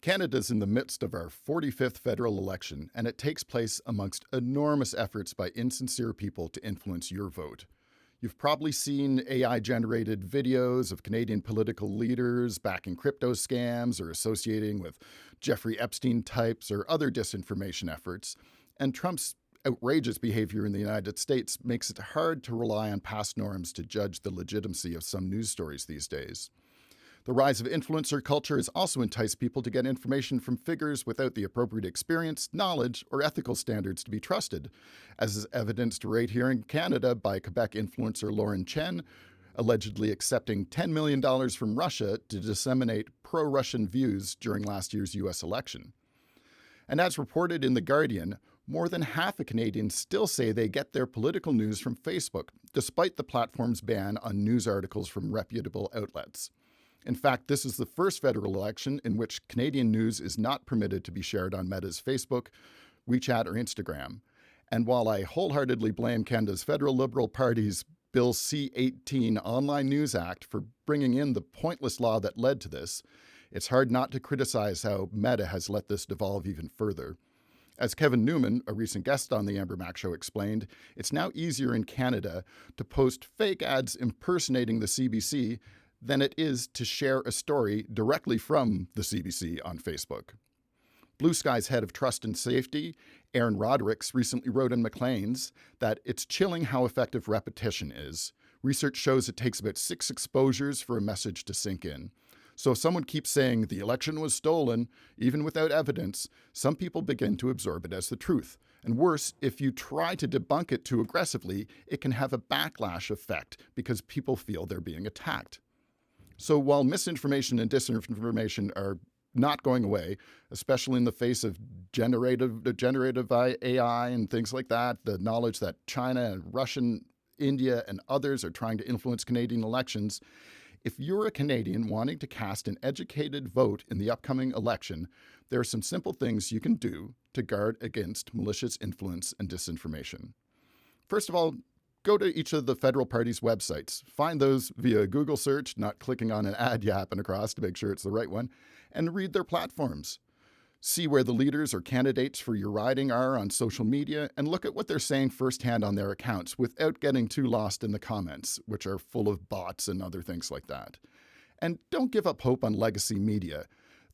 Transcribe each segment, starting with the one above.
Canada's in the midst of our 45th federal election, and it takes place amongst enormous efforts by insincere people to influence your vote. You've probably seen AI-generated videos of Canadian political leaders backing crypto scams or associating with Jeffrey Epstein types or other disinformation efforts, and Trump's outrageous behavior in the United States makes it hard to rely on past norms to judge the legitimacy of some news stories these days. The rise of influencer culture has also enticed people to get information from figures without the appropriate experience, knowledge, or ethical standards to be trusted, as is evidenced right here in Canada by Quebec influencer Lauren Chen, allegedly accepting $10 million from Russia to disseminate pro-Russian views during last year's U.S. election. And as reported in The Guardian, more than half of Canadians still say they get their political news from Facebook, despite the platform's ban on news articles from reputable outlets. In fact, this is the first federal election in which Canadian news is not permitted to be shared on Meta's Facebook, WeChat, or Instagram. And while I wholeheartedly blame Canada's federal Liberal Party's Bill C-18 Online News Act for bringing in the pointless law that led to this, it's hard not to criticize how Meta has let this devolve even further. As Kevin Newman, a recent guest on the AmberMac show, explained, it's now easier in Canada to post fake ads impersonating the CBC than it is to share a story directly from the CBC on Facebook. Blue Sky's head of trust and safety, Aaron Rodericks, recently wrote in Maclean's that it's chilling how effective repetition is. Research shows it takes about 6 exposures for a message to sink in. So if someone keeps saying the election was stolen, even without evidence, some people begin to absorb it as the truth. And worse, if you try to debunk it too aggressively, it can have a backlash effect because people feel they're being attacked. So while misinformation and disinformation are not going away, especially in the face of generative AI and things like that, the knowledge that China and Russian, India, and others are trying to influence Canadian elections, if you're a Canadian wanting to cast an educated vote in the upcoming election, there are some simple things you can do to guard against malicious influence and disinformation. First of all, go to each of the federal parties' websites. Find those via Google search, not clicking on an ad you happen across to make sure it's the right one, and read their platforms. See where the leaders or candidates for your riding are on social media and look at what they're saying firsthand on their accounts without getting too lost in the comments, which are full of bots and other things like that. And don't give up hope on legacy media.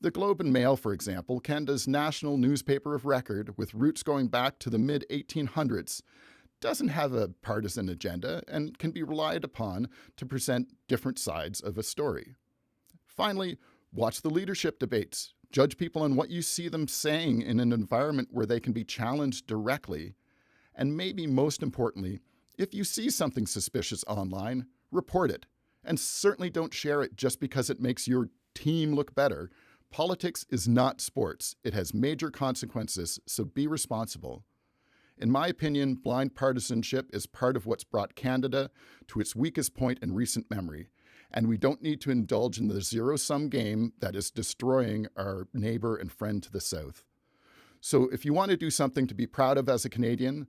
The Globe and Mail, for example, Canada's national newspaper of record with roots going back to the mid-1800s, doesn't have a partisan agenda and can be relied upon to present different sides of a story. Finally, watch the leadership debates. Judge people on what you see them saying in an environment where they can be challenged directly. And maybe most importantly, if you see something suspicious online, report it. And certainly don't share it just because it makes your team look better. Politics is not sports. It has major consequences, so be responsible. In my opinion, blind partisanship is part of what's brought Canada to its weakest point in recent memory, and we don't need to indulge in the zero-sum game that is destroying our neighbor and friend to the south. So if you want to do something to be proud of as a Canadian,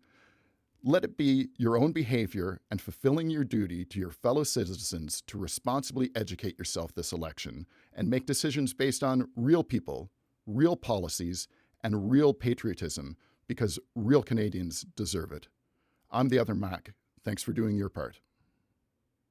let it be your own behavior and fulfilling your duty to your fellow citizens to responsibly educate yourself this election and make decisions based on real people, real policies, and real patriotism, because real Canadians deserve it. I'm the other Mac. Thanks for doing your part.